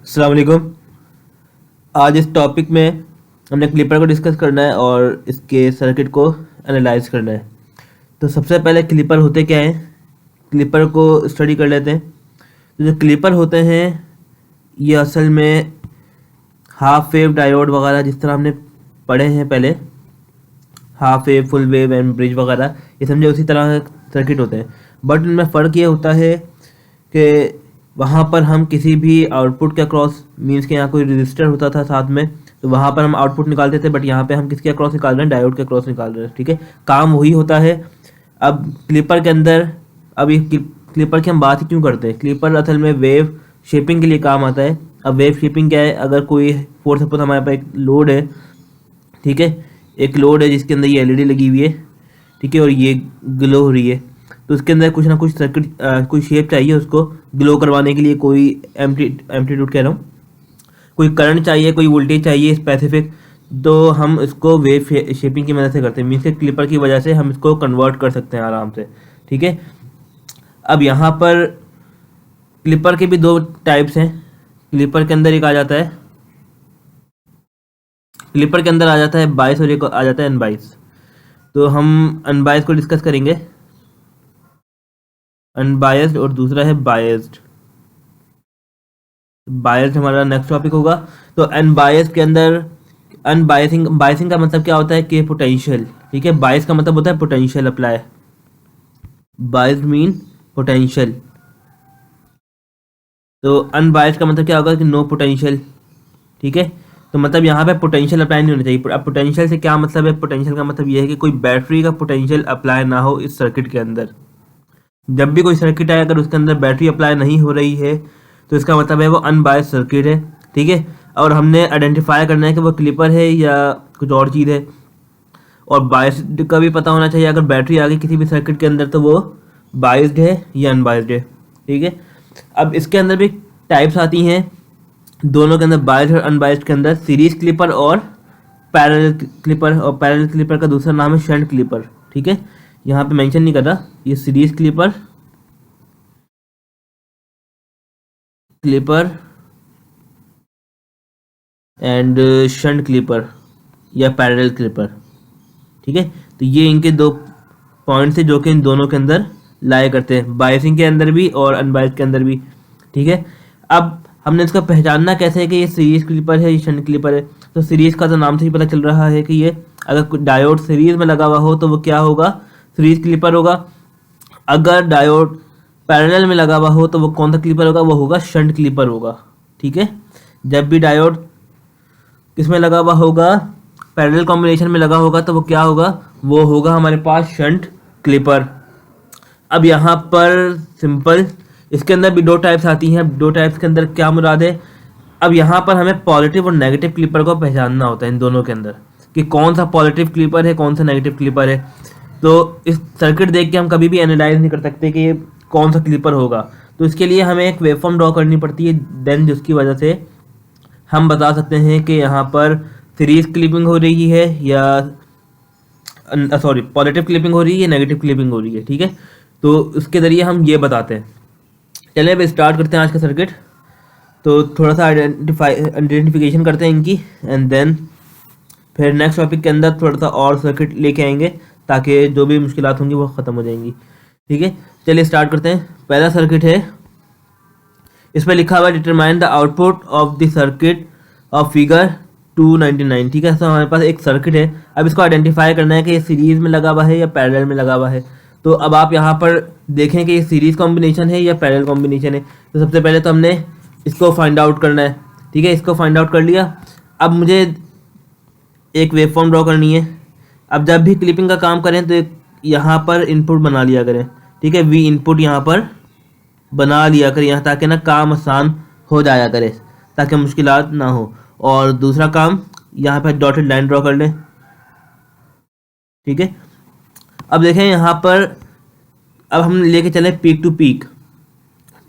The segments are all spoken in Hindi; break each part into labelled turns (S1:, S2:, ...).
S1: अस्सलाम वालेकुम। आज इस टॉपिक में हमने क्लिपर को डिस्कस करना है और इसके सर्किट को एनालाइज करना है। तो सबसे पहले क्लिपर होते क्या हैं, क्लिपर को स्टडी कर लेते हैं। तो जो क्लिपर होते हैं ये असल में हाफ वेव डायोड वगैरह, जिस तरह हमने पढ़े हैं पहले, half wave, full wave and bridge वगैरह, ये समझे उसी तरह सर्किट होते हैं। बट इनमें फ़र्क ये होता है कि वहाँ पर हम किसी भी आउटपुट के अक्रॉस, मीन्स के यहाँ कोई रजिस्टर होता था साथ में, तो वहाँ पर हम आउटपुट निकालते थे। बट यहाँ पे हम किसके अक्रॉस निकाल रहे हैं, डायोड के अक्रॉस निकाल रहे हैं। ठीक है, काम वही होता है। अब क्लिपर के अंदर, अब ये क्लिपर की हम बात ही क्यों करते हैं, क्लिपर असल में वेव शेपिंग के लिए काम आता है। अब वेव शेपिंग क्या है, अगर कोई फॉर सपोज हमारे पास एक लोड है, ठीक है, एक लोड है जिसके अंदर ये एलईडी लगी हुई है, ठीक है, और ये ग्लो हो रही है, तो उसके अंदर कुछ ना कुछ सर्किट, कोई शेप चाहिए उसको ग्लो करवाने के लिए, कोई एम्पलीट्यूड कह रहा हूँ, कोई करंट चाहिए, कोई वोल्टेज चाहिए स्पेसिफिक, तो हम इसको वेव शेपिंग की मदद से करते हैं। मीन्स के क्लिपर की वजह से हम इसको कन्वर्ट कर सकते हैं आराम से। ठीक है, अब यहाँ पर क्लिपर के भी दो टाइप्स हैं। क्लिपर के अंदर एक आ जाता है, क्लिपर के अंदर आ जाता है बायस और एक आ जाता है अनबायस। तो हम अनबायस को डिस्कस करेंगे, अनबायस्ड, और दूसरा है बायस्ड। बायस्ड हमारा नेक्स्ट टॉपिक होगा। तो अनबायस्ड के अंदर, अनबायसिंग, बायसिंग का मतलब क्या होता है कि पोटेंशियल, ठीक है, बायस का मतलब होता है potential apply, biased mean potential. तो अनबायस्ड का मतलब क्या होगा कि नो पोटेंशियल। ठीक है, तो मतलब यहाँ पे पोटेंशियल अप्लाई नहीं होना चाहिए। अब पोटेंशियल से क्या मतलब है, पोटेंशियल का मतलब ये है कि कोई बैटरी का पोटेंशियल अप्लाई ना हो इस सर्किट के अंदर। जब भी कोई सर्किट आए अगर उसके अंदर बैटरी अप्लाई नहीं हो रही है तो इसका मतलब है वो अनबायस्ड सर्किट है। ठीक है, और हमने आइडेंटिफाई करना है कि वो क्लिपर है या कुछ और चीज़ है। और बायस्ड का भी पता होना चाहिए, अगर बैटरी आ गई किसी भी सर्किट के अंदर तो वो बायस्ड है या अनबायस्ड है। ठीक है, अब इसके अंदर भी टाइप्स आती हैं, दोनों के अंदर, बायस्ड और अनबायस्ड के अंदर, सीरीज क्लिपर और पैरेलल क्लिपर। और पैरेलल क्लिपर का दूसरा नाम है शंट क्लिपर। ठीक है, यहाँ पे मेंशन नहीं कर रहा, ये series clipper, clipper and shunt clipper या पैरेलल क्लिपर। ठीक है, तो ये इनके दो पॉइंट्स है जो कि इन दोनों के अंदर लाया करते हैं, बायसिंग के अंदर भी और अनबायस्ड के अंदर भी। ठीक है, अब हमने इसका पहचानना कैसे है कि ये सीरीज क्लिपर है, ये शंट क्लिपर है। तो सीरीज का तो नाम से ही पता चल रहा है कि ये अगर डायोड सीरीज में लगा हुआ हो तो वो क्या होगा, सीरीज क्लिपर होगा। अगर डायोड पैरेलल में लगा हुआ हो तो वो कौन सा क्लिपर होगा, वो होगा शंट क्लिपर होगा। ठीक है, जब भी डायोड किसमें लगा हुआ होगा, पैरेलल कॉम्बिनेशन में लगा होगा, तो वो क्या होगा, वो होगा हमारे पास शंट क्लिपर। अब यहाँ पर सिंपल, इसके अंदर भी दो टाइप्स आती हैं। दो टाइप्स के अंदर क्या मुराद है, अब यहाँ पर हमें पॉजिटिव और नेगेटिव क्लिपर को पहचानना होता है इन दोनों के अंदर, कि कौन सा पॉजिटिव क्लिपर है, कौन सा नेगेटिव क्लिपर है। तो इस सर्किट देख के हम कभी भी एनालाइज नहीं कर सकते कि ये कौन सा क्लिपर होगा। तो इसके लिए हमें एक वेवफॉर्म ड्रॉ करनी पड़ती है, देन जिसकी वजह से हम बता सकते हैं कि यहाँ पर सीरीज क्लिपिंग हो रही है या पॉजिटिव क्लिपिंग हो रही है, नेगेटिव क्लिपिंग हो रही है। ठीक है, तो उसके ज़रिए हम ये बताते हैं। चलिए अब स्टार्ट करते हैं आज का सर्किट। तो थोड़ा सा आइडेंटिफिकेशन करते हैं इनकी, एंड देन फिर नेक्स्ट टॉपिक के अंदर थोड़ा सा और सर्किट लेके आएंगे ताकि जो भी मुश्किलात होंगी वो ख़त्म हो जाएंगी। ठीक है, चलिए स्टार्ट करते हैं। पहला सर्किट है, इस पर लिखा हुआ है determine the output of the circuit of figure 299। ठीक है, तो हमारे पास एक सर्किट है, अब इसको आइडेंटिफाई करना है कि ये सीरीज में लगा हुआ है या पैरेलल में लगा हुआ है। तो अब आप यहाँ पर देखें कि ये सीरीज कॉम्बिनेशन है या पैरेलल कॉम्बिनेशन है। तो सबसे पहले तो हमने इसको फाइंड आउट करना है। ठीक है, इसको फाइंड आउट कर लिया। अब मुझे एक वेवफॉर्म ड्रॉ करनी है। अब जब भी क्लिपिंग का काम करें तो यहाँ पर इनपुट बना लिया करें। ठीक है, वी इनपुट यहाँ पर बना लिया करें यहाँ, ताकि ना काम आसान हो जाया करे, ताकि मुश्किलात ना हो। और दूसरा काम, यहाँ पर डॉटेड लाइन ड्रॉ कर लें। ठीक है, अब देखें यहाँ पर, अब हम लेके चले peak to peak.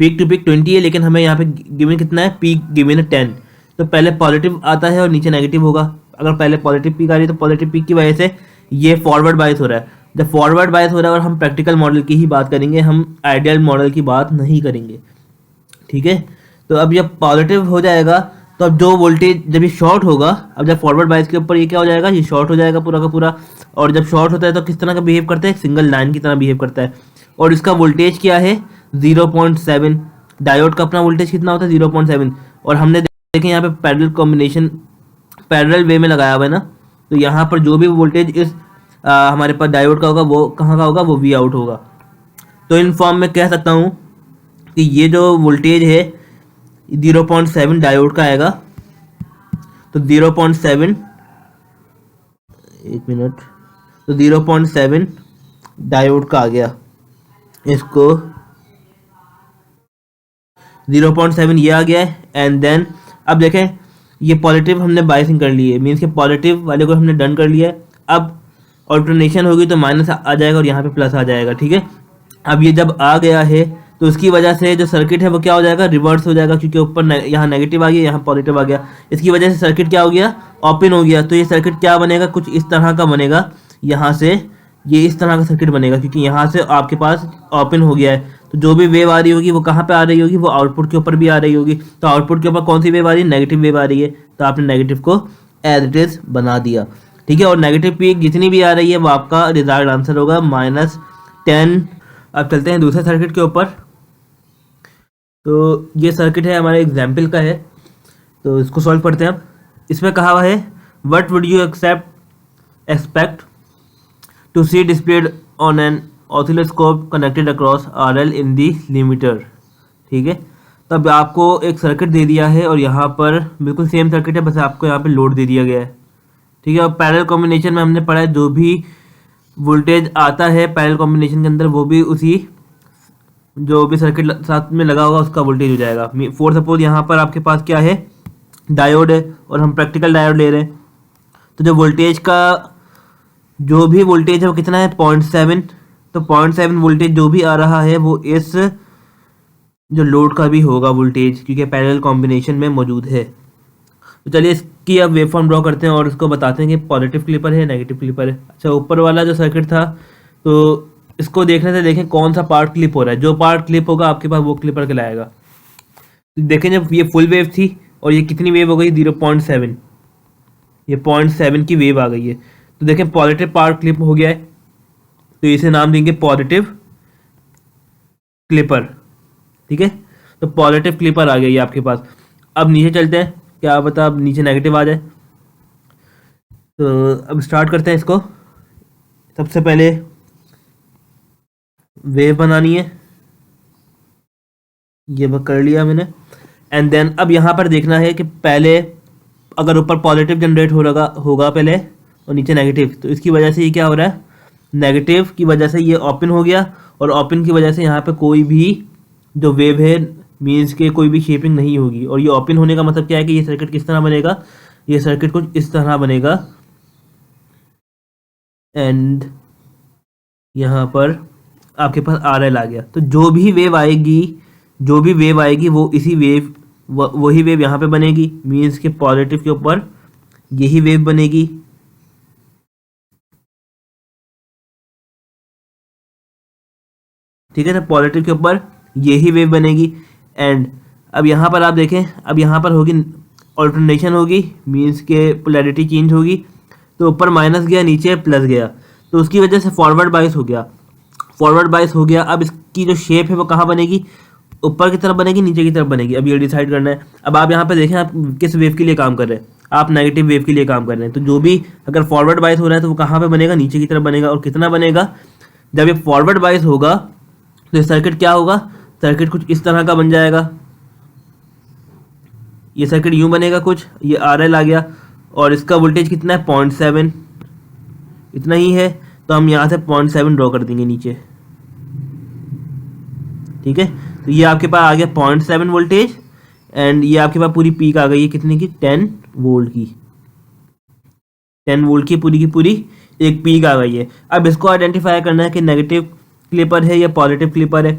S1: Peak to peak 20 है, लेकिन हमें यहाँ पे गिवन कितना है, पीक गिवन है 10। तो पहले पॉजिटिव आता है और नीचे नेगेटिव होगा। अगर पहले पॉजिटिव पीक आ रही है तो पॉजिटिव पीक की वजह से ये फॉरवर्ड बायस हो रहा है। जब फॉरवर्ड बायस हो रहा है, और हम प्रैक्टिकल मॉडल की ही बात करेंगे, हम आइडियल मॉडल की बात नहीं करेंगे। ठीक है, तो अब जब पॉजिटिव हो जाएगा तो अब जो वोल्टेज जब ये शॉर्ट होगा, अब जब फॉरवर्ड बायस के ऊपर ये क्या हो जाएगा, ये शॉर्ट हो जाएगा पूरा का पूरा। और जब शॉर्ट होता है तो किस तरह का बिहेव करता है, एक सिंगल लाइन की तरह बिहेव करता है। और इसका वोल्टेज क्या है, 0.7। डायोड का अपना वोल्टेज कितना होता है, 0.7। और हमने देखें यहाँ पे पैरेलल कॉम्बिनेशन, पैरेलल वे में लगाया हुआ है ना, तो यहाँ पर जो भी वोल्टेज इस हमारे पास डायोड का होगा वो कहाँ का होगा, वो वी आउट होगा। तो इन फॉर्म में कह सकता हूँ कि ये जो वोल्टेज है 0.7 डायोड का आएगा। तो 0.7, एक मिनट, तो 0.7 डायोड का आ गया। इसको 0.7 ये आ गया है। एंड देन अब देखें ये पॉजिटिव हमने बायसिंग कर ली है, मीन्स के पॉजिटिव वाले को हमने डन कर लिया है। अब ऑल्टरनेशन होगी तो माइनस आ जाएगा और यहाँ पे प्लस आ जाएगा, ठीक है। अब ये जब आ गया है तो उसकी वजह से जो सर्किट है वो क्या हो जाएगा, रिवर्स हो जाएगा, क्योंकि ऊपर यहाँ नेगेटिव आ गया, यहाँ पॉजिटिव आ गया। इसकी वजह से सर्किट क्या हो गया, ओपन हो गया। तो ये सर्किट क्या बनेगा, कुछ इस तरह का बनेगा। यहाँ से ये इस तरह का सर्किट बनेगा, क्योंकि यहाँ से आपके पास ओपन हो गया है। तो जो भी वेव आ रही होगी वो कहाँ पे आ रही होगी, वो आउटपुट के ऊपर भी आ रही होगी। तो आउटपुट के ऊपर कौन सी वेव आ रही है, नेगेटिव वेव आ रही है। तो आपने नेगेटिव को एज इट इज बना दिया, ठीक है। और नेगेटिव पीक जितनी भी आ रही है वो आपका डिजायर्ड आंसर होगा -10। अब चलते हैं दूसरे सर्किट के ऊपर। तो ये सर्किट है हमारे एग्जाम्पल का है, तो इसको सॉल्व करते हैं। अब इसमें कहा हुआ है what would you expect to see displayed on an oscilloscope connected across RL in the limiter, ठीक है। तब आपको एक सर्किट दे दिया है और यहाँ पर बिल्कुल सेम सर्किट है, बस आपको यहाँ पे लोड दे दिया गया है, ठीक है। और पैरेलल कॉम्बिनेशन में हमने पढ़ा है जो भी वोल्टेज आता है पैरेलल कॉम्बिनेशन के अंदर वो भी उसी जो भी सर्किट साथ में लगा होगा उसका वोल्टेज हो जाएगा। फॉर सपोज यहाँ पर आपके पास क्या है, डायोड है और हम प्रैक्टिकल डायोड ले रहे हैं। तो जो वोल्टेज का जो भी वोल्टेज है वो कितना है, 0.7। तो 0.7 वोल्टेज जो भी आ रहा है वो इस जो लोड का भी होगा वोल्टेज, क्योंकि पैरेलल कॉम्बिनेशन में मौजूद है। तो चलिए इसकी अब वेवफॉर्म ड्रॉ करते हैं और इसको बताते हैं कि पॉजिटिव क्लिपर है नेगेटिव क्लिपर है। अच्छा, ऊपर वाला जो सर्किट था तो इसको देखने से देखें कौन सा पार्ट क्लिप हो रहा है। जो पार्ट क्लिप होगा आपके पास वो क्लिपर कहलाएगा। देखें जब ये फुल वेव थी और ये कितनी वेव हो गई, 0.7, ये 0.7 की वेव आ गई है। तो देखें पॉजिटिव पार्ट क्लिप हो गया है, तो इसे नाम देंगे पॉजिटिव क्लिपर, ठीक है। तो पॉजिटिव क्लिपर आ गया ये आपके पास। अब नीचे चलते हैं, क्या पता अब नीचे नेगेटिव आ जाए। तो अब स्टार्ट करते हैं इसको। सबसे पहले वेव बनानी है, ये कर लिया मैंने। एंड देन अब यहाँ पर देखना है कि पहले अगर ऊपर पॉजिटिव जनरेट हो रहा होगा पहले और नीचे नेगेटिव, तो इसकी वजह से ये क्या हो रहा है, नेगेटिव की वजह से ये ओपन हो गया और ओपन की वजह से यहाँ पे कोई भी जो वेव है मीन्स के कोई भी शेपिंग नहीं होगी। और ये ओपन होने का मतलब क्या है कि ये सर्किट किस तरह बनेगा, ये सर्किट कुछ इस तरह बनेगा। एंड यहाँ पर आपके पास RL आ गया। तो जो भी वेव आएगी वो इसी वेव वही वेव यहाँ पे बनेगी, मीन्स के पॉजिटिव के ऊपर यही वेव बनेगी, ठीक है। तो पॉजिटिव के ऊपर यही वेव बनेगी। एंड अब यहाँ पर आप देखें, अब यहाँ पर होगी ऑल्टरनेशन होगी, मीन्स के पोलैरिटी चेंज होगी। तो ऊपर माइनस गया, नीचे प्लस गया, तो उसकी वजह से फॉरवर्ड बायस हो गया। अब इसकी जो शेप है वो कहाँ बनेगी, ऊपर की तरफ बनेगी, नीचे की तरफ बनेगी। अब ये डिसाइड करना है। अब आप यहाँ पे देखें आप किस वेव के लिए काम कर रहे हैं, आप नेगेटिव वेव के लिए काम कर रहे हैं। तो जो भी अगर फॉरवर्ड बायस हो रहा है तो वो कहाँ पे बनेगा, नीचे की तरफ बनेगा। और कितना बनेगा, जब ये फॉरवर्ड बायस होगा तो सर्किट क्या होगा, सर्किट कुछ इस तरह का बन जाएगा। ये सर्किट यूं बनेगा कुछ, ये RL आ गया और इसका वोल्टेज कितना है, 0.7, इतना ही है। तो हम यहाँ से 0.7 ड्रॉ कर देंगे नीचे, ठीक है। तो ये आपके पास आ गया 0.7 वोल्टेज। एंड ये आपके पास पूरी पीक आ गई है कितने की, 10 वोल्ट की, 10 वोल्ट की पूरी एक पीक आ गई है। अब इसको आइडेंटिफाई करना है कि नेगेटिव क्लिपर है या पॉजिटिव क्लिपर है।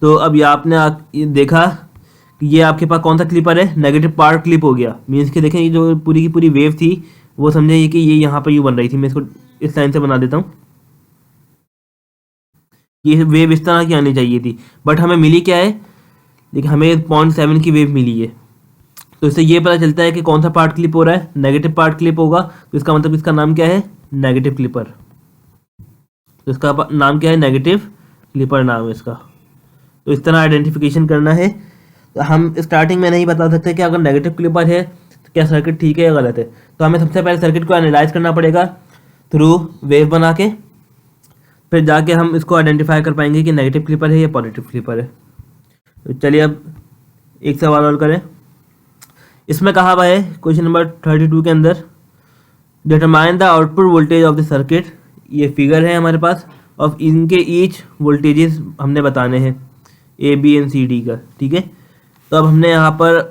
S1: तो अब ये आपने ये देखा कि ये आपके पास कौन सा क्लिपर है, नेगेटिव पार्ट क्लिप हो गया। मीन्स कि देखें ये जो पूरी की पूरी वेव थी वो समझे कि ये यहाँ पर यूँ बन रही थी। मैं इसको इस लाइन से बना देता हूँ, ये वेव इस तरह की आनी चाहिए थी, बट हमें मिली क्या है, देखिए हमें 0.7 की वेव मिली है, तो इससे ये पता चलता है कि कौन सा पार्ट क्लिप हो रहा है, नेगेटिव पार्ट क्लिप होगा, तो इसका मतलब इसका नाम क्या है, नेगेटिव क्लिपर। तो इसका नाम क्या है, नेगेटिव क्लिपर नाम है इसका। तो इस तरह आइडेंटिफिकेशन करना है। तो हम स्टार्टिंग में नहीं बता सकते कि अगर नेगेटिव क्लिपर है तो क्या सर्किट ठीक है या गलत है। तो हमें सबसे पहले सर्किट को एनालाइज करना पड़ेगा थ्रू वेव बना के, फिर जाके हम इसको आइडेंटिफाई कर पाएंगे कि नेगेटिव क्लिपर है या पॉजिटिव क्लिपर है। तो चलिए अब एक सवाल और करें। इसमें कहा हुआ है क्वेश्चन नंबर 32 के अंदर, determine the output voltage of the circuit. ये फिगर है हमारे पास, और इनके ईच वोल्टेजेस हमने बताने हैं, A B and C D का। ठीक है, तो अब हमने यहाँ पर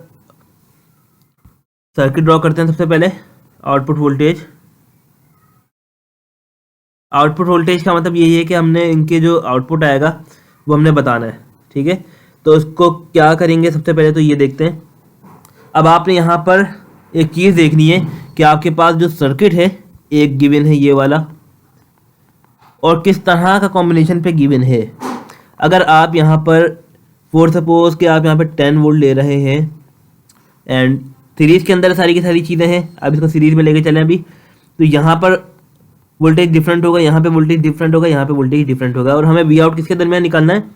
S1: सर्किट ड्रॉ करते हैं। सबसे पहले आउटपुट वोल्टेज। आउटपुट वोल्टेज का मतलब यही है कि हमने इनके जो आउटपुट आएगा वो हमने बताना है। ठीक है, तो उसको क्या करेंगे, सबसे पहले तो ये देखते हैं। अब आपने यहाँ पर एक चीज़ देखनी है कि आपके पास जो सर्किट है एक गिवन है ये वाला, और किस तरह का कॉम्बिनेशन पे गिवन है। अगर आप यहाँ पर फॉर सपोज कि आप यहाँ पर 10 वोल्ट ले रहे हैं एंड सीरीज़ के अंदर सारी की सारी चीज़ें हैं, अब इसको सीरीज़ में लेके चलें अभी, तो यहाँ पर वोल्टेज डिफरेंट होगा, यहाँ पे वोल्टेज डिफरेंट होगा, यहाँ पे वोल्टेज डिफरेंट होगा, और हमें वी आउट किसके दरमियान निकालना है,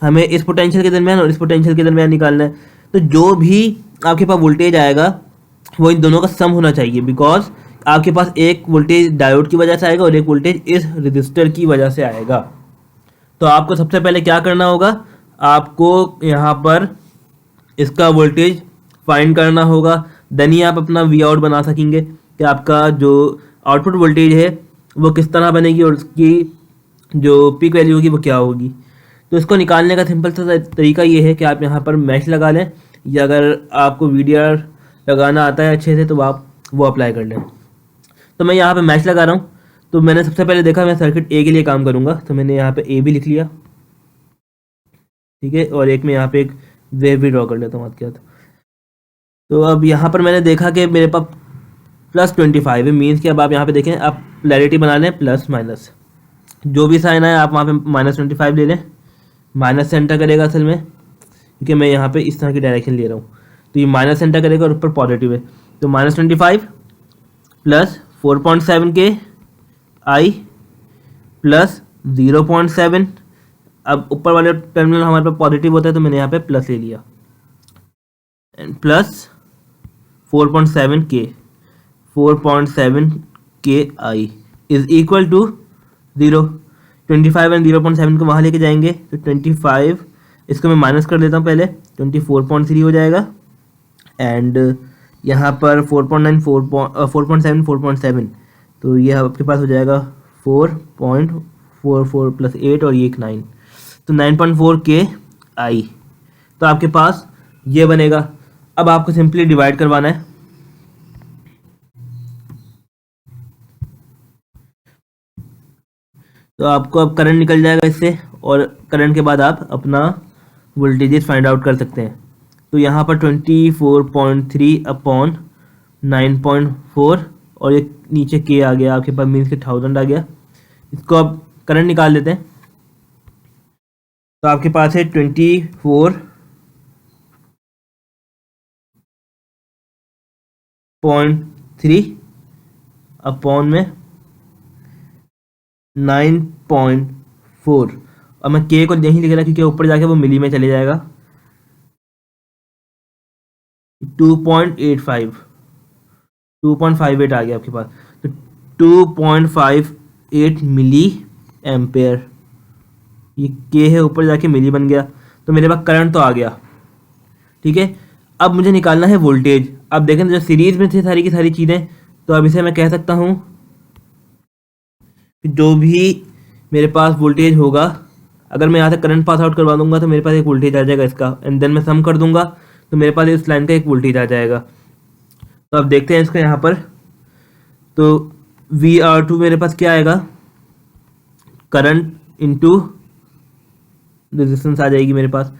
S1: हमें इस पोटेंशियल के दरमियान और इस पोटेंशियल के दरमियान निकालना है। तो जो भी आपके पास वोल्टेज आएगा वो इन दोनों का सम होना चाहिए, बिकॉज आपके पास एक वोल्टेज डायोड की वजह से आएगा और एक वोल्टेज इस रजिस्टर की वजह से आएगा। तो आपको सबसे पहले क्या करना होगा, आपको यहाँ पर इसका वोल्टेज फाइंड करना होगा, देन ही आप अपना वी आउट बना सकेंगे कि आपका जो आउटपुट वोल्टेज है वो किस तरह बनेगी और उसकी जो पीक वैल्यू होगी वो क्या होगी। तो इसको निकालने का सिंपल सा तरीका ये है कि आप यहाँ पर मैश लगा लें, या अगर आपको वीडीआर लगाना आता है अच्छे से तो आप वो अप्लाई कर लें। तो मैं यहाँ पे मैश लगा रहा हूँ। तो मैंने सबसे पहले देखा मैं सर्किट ए के लिए काम करूँगा, तो मैंने यहाँ पे ए भी लिख लिया। ठीक है, और एक मैं यहाँ पे एक वेव भी ड्रॉ कर लेता हूँ आपके साथ। तो अब यहाँ पर मैंने देखा कि मेरे पास +25 है, मीन्स कि अब आप यहाँ पे देखें, आप पोलैरिटी बना लें प्लस माइनस, जो भी साइन है आप वहाँ पे -25 ले लें। माइनस से एंटर करेगा असल में, क्योंकि मैं यहाँ पे इस तरह की डायरेक्शन ले रहा हूँ, तो ये माइनस एंटर करेगा और ऊपर पॉजिटिव है। तो -25 प्लस 4.7 के आई प्लस 0.7। अब ऊपर वाले टर्मिनल हमारे पास पॉजिटिव होता है तो मैंने यहाँ पे प्लस ले लिया, एंड प्लस 4.7 के I is equal to 0। 25 and 0.7 को वहाँ लेके जाएंगे तो 25, इसको मैं माइनस कर देता हूँ पहले, 24.3 हो जाएगा, एंड यहाँ पर 4.9 4.7 4.7, तो ये आपके पास हो जाएगा 4.44 प्लस 8 और ये एक 9, तो 9.4 के आई। तो आपके पास ये बनेगा। अब आपको सिंपली डिवाइड करवाना है। तो आपको अब करंट निकल जाएगा इससे, और करंट के बाद आप अपना वोल्टेजेस फाइंड आउट कर सकते हैं। तो यहाँ पर 24.3 अपॉन 9.4, और ये नीचे के आ गया आपके पास, मीन्स के 1000 आ गया। इसको अब करंट निकाल लेते हैं। तो आपके पास है 24.3 अपॉन में 9.4, और मैं के को नहीं लिख रहा क्योंकि ऊपर जाके वो मिली में चले जाएगा। 2.58 आ गया आपके पास, तो 2.58 मिली एम्पेयर, ये के है, ऊपर जाके मिली बन गया, तो मेरे पास करंट तो आ गया। ठीक है, अब मुझे निकालना है वोल्टेज। अब देखें जो सीरीज में थी सारी की सारी चीज़ें, तो अब इसे मैं कह सकता हूँ कि जो भी मेरे पास वोल्टेज होगा, अगर मैं यहाँ से करंट पास आउट करवा दूंगा तो मेरे पास एक वोल्टेज आ जाएगा इसका, एंड देन मैं सम कर दूंगा तो मेरे पास इस लाइन का एक वोल्टेज आ जाएगा। तो अब देखते हैं इसका यहाँ पर, तो VR2 मेरे पास क्या आएगा, करंट इंटू रेजिस्टेंस आ जाएगी मेरे पास।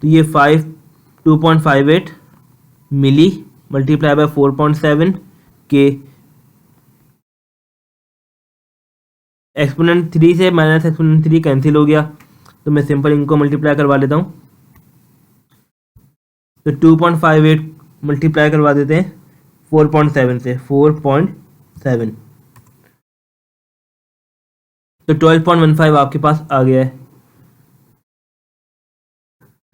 S1: तो ये 2.58 मिली मल्टीप्लाई बाय 4.7 के, एक्सपोनेंट 3 से माइनस एक्सपोनेंट 3 कैंसिल हो गया, तो मैं सिंपल इनको मल्टीप्लाई करवा लेता हूँ। तो 2.58 मल्टीप्लाई करवा देते हैं 4.7 से, 4.7, तो 12.15 आपके पास आ गया है।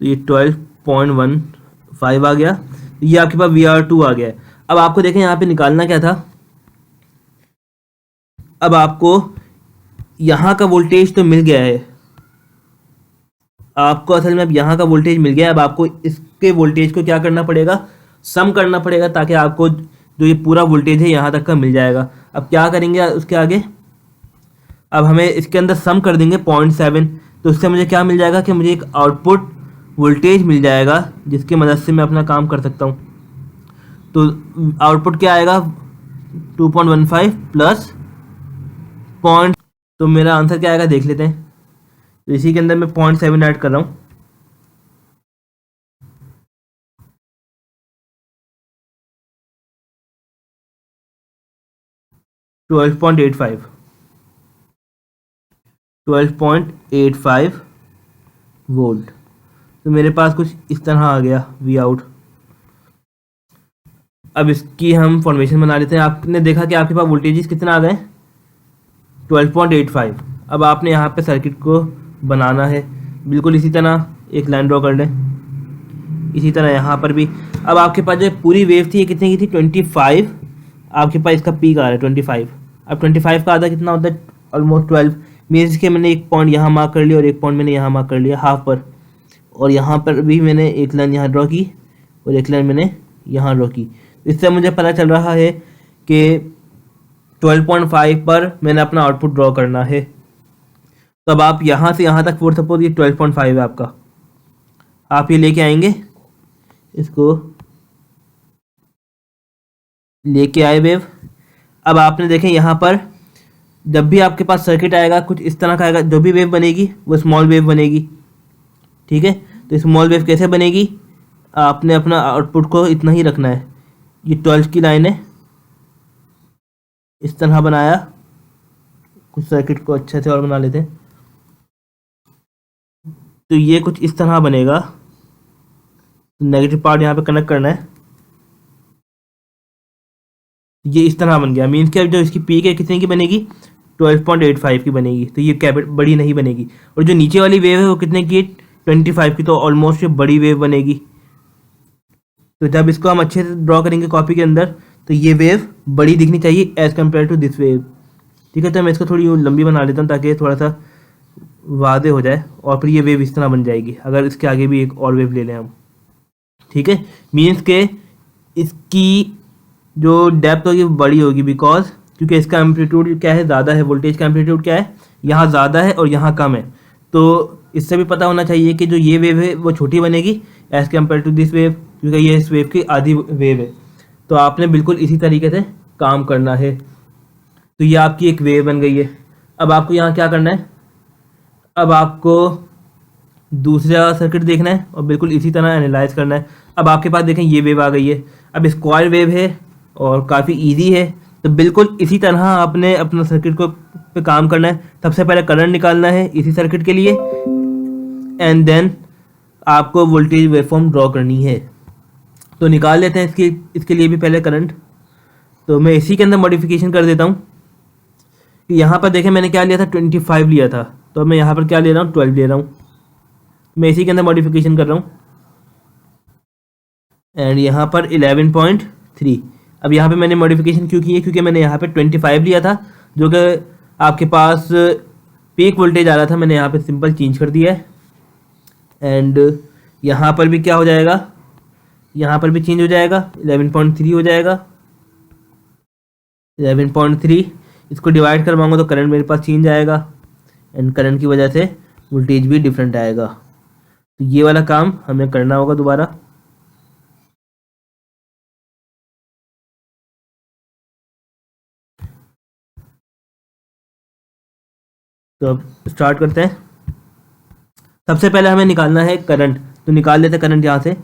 S1: तो ये 12.15 आ गया, ये आपके पास VR2 आ गया है। अब आपको देखें यहाँ पे निकालना क्या था। अब आपको यहाँ का वोल्टेज तो मिल गया है, आपको असल में अब यहाँ का वोल्टेज मिल गया है। अब आपको इसके वोल्टेज को क्या करना पड़ेगा, सम करना पड़ेगा, ताकि आपको जो ये पूरा वोल्टेज है यहाँ तक का मिल जाएगा। अब क्या करेंगे उसके आगे, अब हमें इसके अंदर सम कर देंगे 0.7, तो उससे मुझे क्या मिल जाएगा कि मुझे एक आउटपुट वोल्टेज मिल जाएगा जिसकी मदद से मैं अपना काम कर सकता हूँ। तो आउटपुट क्या आएगा, 2.15 प्लस पॉइंट, तो मेरा आंसर क्या आएगा देख लेते हैं। तो इसी के अंदर मैं 0.7 ऐड कर रहा हूँ, 12.85, 12.85 वोल्ट। तो मेरे पास कुछ इस तरह आ गया वी आउट। अब इसकी हम फॉर्मेशन बना लेते हैं। आपने देखा कि आपके पास वोल्टेजेस कितना आ गए, 12.85। अब आपने यहाँ पे सर्किट को बनाना है बिल्कुल इसी तरह, एक लाइन ड्रॉ कर लें, इसी तरह यहाँ पर भी। अब आपके पास जो पूरी वेव थी ये कितने की थी, 25, आपके पास इसका पीक आ रहा है 25। अब 25 का आधा कितना होता है, ऑलमोस्ट 12। मीन्स के मैंने एक पॉइंट यहाँ मार्क कर लिया और एक पॉइंट मैंने यहाँ मार्क कर लिया हाफ पर, और यहाँ पर भी मैंने एक लाइन यहाँ ड्रॉ की और एक लाइन मैंने यहाँ ड्रॉ की। इससे मुझे पता चल रहा है कि 12.5 पर मैंने अपना आउटपुट ड्रॉ करना है। तो अब आप यहाँ से यहाँ तक, फॉर सपोज ये 12.5 है आपका, आप ये लेके आएंगे, इसको लेके आए वेव। अब आपने देखें यहाँ पर जब भी आपके पास सर्किट आएगा कुछ इस तरह का आएगा, जो भी वेव बनेगी वो स्मॉल वेव बनेगी, ठीक है। तो स्मॉल वेव कैसे बनेगी, आपने अपना आउटपुट को इतना ही रखना है। ये 12 की लाइन है, इस तरह बनाया, कुछ सर्किट को अच्छे से और बना लेते हैं। तो ये कुछ इस तरह बनेगा, तो नेगेटिव पार्ट यहाँ पे कनेक्ट करना है। ये इस तरह बन गया, मीन्स कि जो इसकी पीक है कितने की बनेगी, 12.85 की बनेगी। तो ये कैपिट बड़ी नहीं बनेगी। और जो नीचे वाली वेव है वो कितने की, 25 की, तो ऑलमोस्ट ये बड़ी वेव बनेगी। तो जब इसको हम अच्छे से ड्रॉ करेंगे कॉपी के अंदर, तो ये वेव बड़ी दिखनी चाहिए as compare to this wave, ठीक है। तो मैं इसको थोड़ी लंबी बना लेता हूँ ताकि थोड़ा सा वादे हो जाए, और फिर ये वेव इस तरह बन जाएगी अगर इसके आगे भी एक और वेव ले लें हम, ठीक है। मीन्स के इसकी जो डेप्थ होगी वो बड़ी होगी, बिकॉज क्योंकि इसका एम्पलीट्यूड क्या है, ज़्यादा है, वोल्टेज का एम्पलीट्यूड क्या है, यहाँ ज़्यादा है और यहाँ कम है। तो इससे भी पता होना चाहिए कि जो ये वेव है वो छोटी बनेगी as compare to this wave, क्योंकि ये इस वेव की आधी वेव है। तो आपने बिल्कुल इसी तरीके से काम करना है। तो ये आपकी एक वेव बन गई है। अब आपको यहाँ क्या करना है, अब आपको दूसरा सर्किट देखना है और बिल्कुल इसी तरह एनालाइज करना है। अब आपके पास देखें ये वेव आ गई है, अब स्क्वायर वेव है और काफ़ी इजी है। तो बिल्कुल इसी तरह आपने अपना सर्किट को पे काम करना है। सबसे पहले करंट निकालना है इसी सर्किट के लिए, एंड देन आपको वोल्टेज वेवफॉर्म ड्रॉ करनी है। तो निकाल लेते हैं इसके लिए भी पहले करंट। तो मैं इसी के अंदर मॉडिफिकेशन कर देता हूँ कि यहाँ पर देखें मैंने क्या लिया था, 25 लिया था, तो मैं यहाँ पर क्या ले रहा हूँ, 12 ले रहा हूँ। मैं इसी के अंदर मॉडिफिकेशन कर रहा हूँ, एंड यहाँ पर 11.3। अब यहाँ पे मैंने मॉडिफिकेशन क्यों की है, क्योंकि मैंने यहाँ पे 25 लिया था जो कि आपके पास पीक वोल्टेज आ रहा था, मैंने यहाँ पे सिंपल चेंज कर दिया है। एंड यहाँ पर भी क्या हो जाएगा, यहाँ पर भी चेंज हो जाएगा, 11.3 हो जाएगा, 11.3। इसको डिवाइड करवाऊंगा तो करंट मेरे पास चेंज आएगा, एंड करंट की वजह से वोल्टेज भी डिफरेंट आएगा। तो ये वाला काम हमें करना होगा दोबारा। तो अब स्टार्ट करते हैं। सबसे पहले हमें निकालना है करंट, तो निकाल लेते हैं करंट यहाँ से।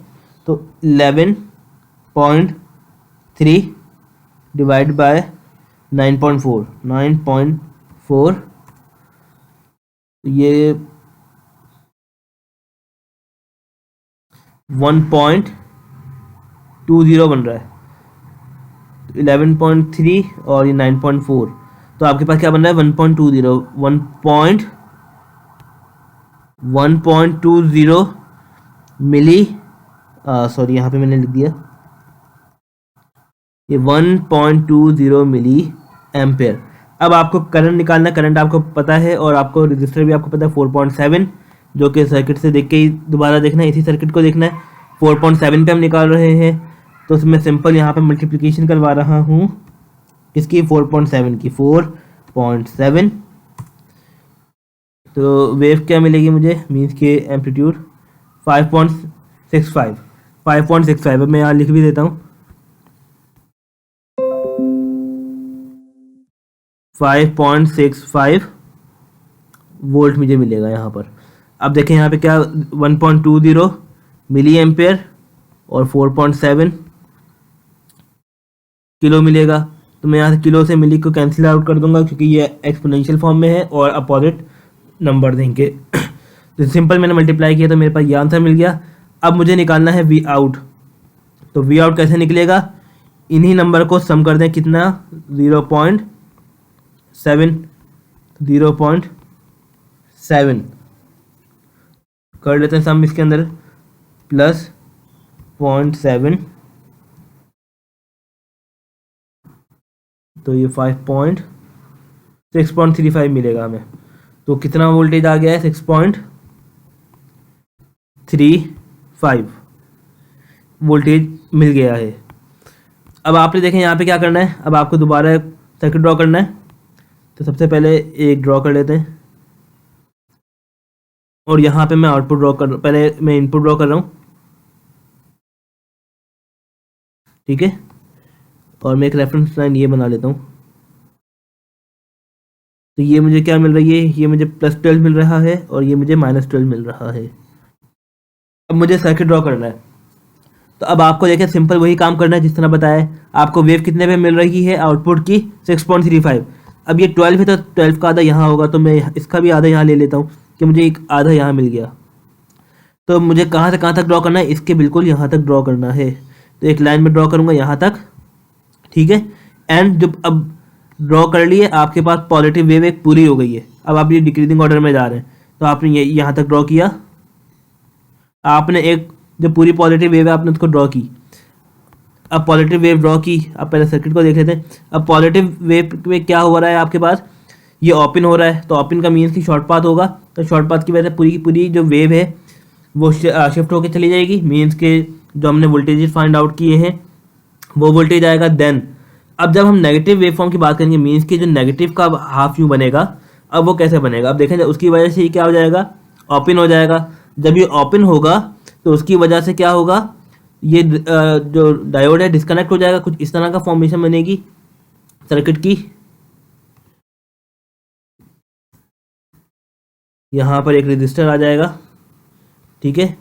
S1: तो 11.3 डिवाइड बाय 9.4, 9.4, ये 1.8 11.20 बन रहा है, 11.3 और ये 9.4, तो आपके पास क्या बन रहा है 1.20 मिली, सॉरी यहाँ पे मैंने लिख दिया, ये 1.20 मिली एम्पेयर। अब आपको करंट निकालना, करंट आपको पता है और आपको रजिस्टर भी आपको पता है 4.7, जो कि सर्किट से देख के ही दोबारा देखना है, इसी सर्किट को देखना है। 4.7 पे हम निकाल रहे हैं, तो उसमें सिंपल यहाँ पे मल्टीप्लिकेशन करवा रहा हूँ किसकी, 4.7 की, 4.7, तो वेव क्या मिलेगी मुझे, मीन्स के एम्पलीट्यूड 5.65। अब मैं यहाँ लिख भी देता हूँ 5.65 वोल्ट मुझे मिलेगा यहाँ पर। अब देखें यहाँ पे क्या 1.20 मिली एम्पेयर और 4.7 किलो मिलेगा, तो मैं यहाँ से किलो से मिली को कैंसिल आउट कर दूंगा क्योंकि ये एक्सपोनेंशियल फॉर्म में है और अपोजिट नंबर देंगे। तो सिंपल मैंने मल्टीप्लाई किया तो मेरे पास ये आंसर मिल गया। अब मुझे निकालना है वी आउट, तो वी आउट कैसे निकलेगा, इन्हीं नंबर को सम कर दें, कितना 0.7 कर लेते हैं सम इसके अंदर, प्लस 0.7, तो ये 6.35 मिलेगा हमें। तो कितना वोल्टेज आ गया है, 6.35 वोल्टेज मिल गया है। अब आपने देखें यहाँ पे क्या करना है, अब आपको दोबारा सर्किट ड्रॉ करना है, तो सबसे पहले एक ड्रॉ कर लेते हैं और यहाँ पे मैं आउटपुट ड्रॉ कर, पहले मैं इनपुट ड्रॉ कर रहा हूँ, ठीक है, और मैं एक रेफरेंस लाइन ये बना लेता हूँ। तो ये मुझे क्या मिल रही है, ये मुझे +12 मिल रहा है और ये मुझे -12 मिल रहा है। अब मुझे सर्किट ड्रॉ करना है, तो अब आपको देखिए सिंपल वही काम करना है जिस तरह बताया है। आपको वेव कितने पे मिल रही है, आउटपुट की 6.35। अब ये 12 है तो 12 का आधा यहाँ होगा, तो मैं इसका भी आधा यहाँ ले लेता हूँ कि मुझे एक आधा यहाँ मिल गया। तो मुझे कहाँ से कहाँ तक ड्रॉ करना है, इसके बिल्कुल यहाँ तक ड्रॉ करना है, तो एक लाइन में ड्रॉ करूँगा यहाँ तक, ठीक है। एंड जब अब ड्रॉ कर लिए, आपके पास पॉजिटिव वेव एक पूरी हो गई है। अब आप ये डिक्रीजिंग ऑर्डर में जा रहे हैं, तो आपने ये यहाँ तक ड्रॉ किया, आपने एक जो पूरी पॉजिटिव वेव है आपने उसको ड्रॉ की। अब पॉजिटिव वेव ड्रॉ की, अब पहले सर्किट को देख लेते हैं। अब पॉजिटिव वेव में क्या हो रहा है आपके पास, ये ओपन हो रहा है, तो ओपन का मीन्स की शॉर्ट पाथ होगा, तो शॉर्ट पाथ की वजह से पूरी की पूरी जो वेव है वो शिफ्ट होकर चली जाएगी, मीन्स के जो हमने वोल्टेजेस फाइंड आउट किए हैं वो वोल्टेज आएगा। देन अब जब हम नेगेटिव वेव फॉर्म की बात करेंगे, मीन्स के जो नेगेटिव का हाफ यू बनेगा, अब वो कैसे बनेगा, अब देखें उसकी वजह से ये क्या हो जाएगा, ओपन हो जाएगा। जब ये ओपन होगा तो उसकी वजह से क्या होगा, ये जो डायोड है डिस्कनेक्ट हो जाएगा, कुछ इस तरह का फॉर्मेशन बनेगी सर्किट की। यहाँ पर एक रजिस्टर आ जाएगा, ठीक है,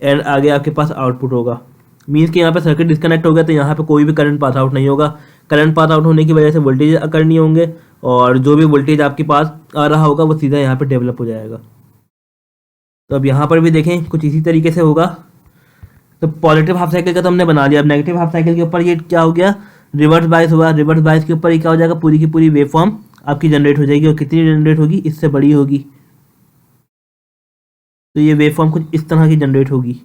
S1: एंड आगे आपके पास आउटपुट होगा। मीन्स कि यहाँ पे सर्किट डिस्कनेक्ट हो गया तो यहाँ पे कोई भी करंट पास आउट नहीं होगा। करंट पास आउट होने की वजह से वोल्टेज अकर नहीं होंगे और जो भी वोल्टेज आपके पास आ रहा होगा वो सीधा यहाँ पे डेवलप हो जाएगा। तो अब यहाँ पर भी देखें कुछ इसी तरीके से होगा। तो पॉजिटिव हाफ साइकिल का तो हमने बना लिया। अब नेगेटिव हाफ साइकिल के ऊपर ये क्या हो गया, रिवर्स बायस हुआ। रिवर्स बायस के ऊपर ये क्या हो जाएगा, पूरी की पूरी वेव फॉर्म आपकी जनरेट हो जाएगी और कितनी जनरेट होगी, इससे बड़ी होगी। तो ये वेव फॉर्म कुछ इस तरह की जनरेट होगी।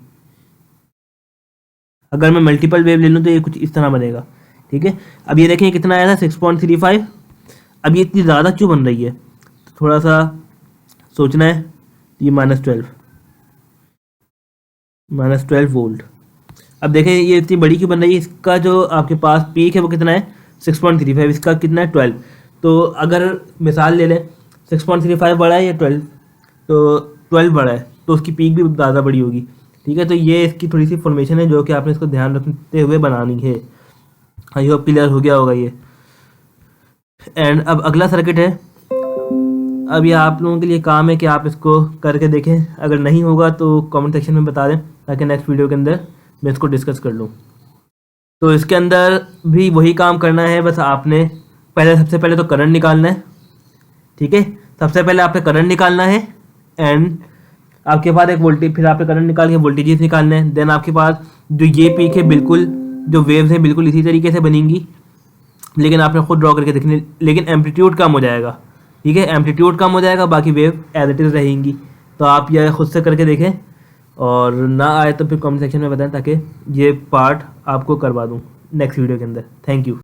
S1: अगर मैं मल्टीपल वेव ले लूँ तो ये कुछ इस तरह बनेगा, ठीक है। अब ये देखें कितना आया था 6.35। अब ये इतनी ज़्यादा क्यों बन रही है, तो थोड़ा सा सोचना है। ये -12 वोल्ट। अब देखें ये इतनी बड़ी क्यों बन रही है, इसका जो आपके पास पीक है वो कितना है 6.35, इसका कितना है 12। तो अगर मिसाल ले लें 6.35 बड़ा है या 12, तो 12 बड़ा है तो उसकी पीक भी ज़्यादा बड़ी होगी, ठीक है। तो ये इसकी थोड़ी सी फॉर्मेशन है जो कि आपने इसको ध्यान रखते हुए बनानी है। आई होप क्लियर हो गया होगा ये। एंड अब अगला सर्किट है। अब ये आप लोगों के लिए काम है कि आप इसको करके देखें, अगर नहीं होगा तो कमेंट सेक्शन में बता दें ताकि नेक्स्ट वीडियो के अंदर मैं इसको डिस्कस कर लूँ। तो इसके अंदर भी वही काम करना है, बस आपने सबसे पहले तो करंट निकालना है, ठीक है। सबसे पहले आपने करंट निकालना है एंड आपके पास एक वोल्टेज, फिर आपने करंट निकाल के वोल्टेजेस निकालने हैं। देन आपके पास जो ये पीक है बिल्कुल जो वेव्स हैं बिल्कुल इसी तरीके से बनेंगी, लेकिन आपने खुद ड्रॉ करके देखनी, लेकिन एम्पलीट्यूड कम हो जाएगा। ठीक है, एम्पलीट्यूड कम हो जाएगा, बाकी वेव एज इट इज़ रहेंगी। तो आप यह खुद से करके देखें, और ना आए तो फिर कमेंट सेक्शन में बताएं ताकि ये पार्ट आपको करवा दूँ नेक्स्ट वीडियो के अंदर। Thank you.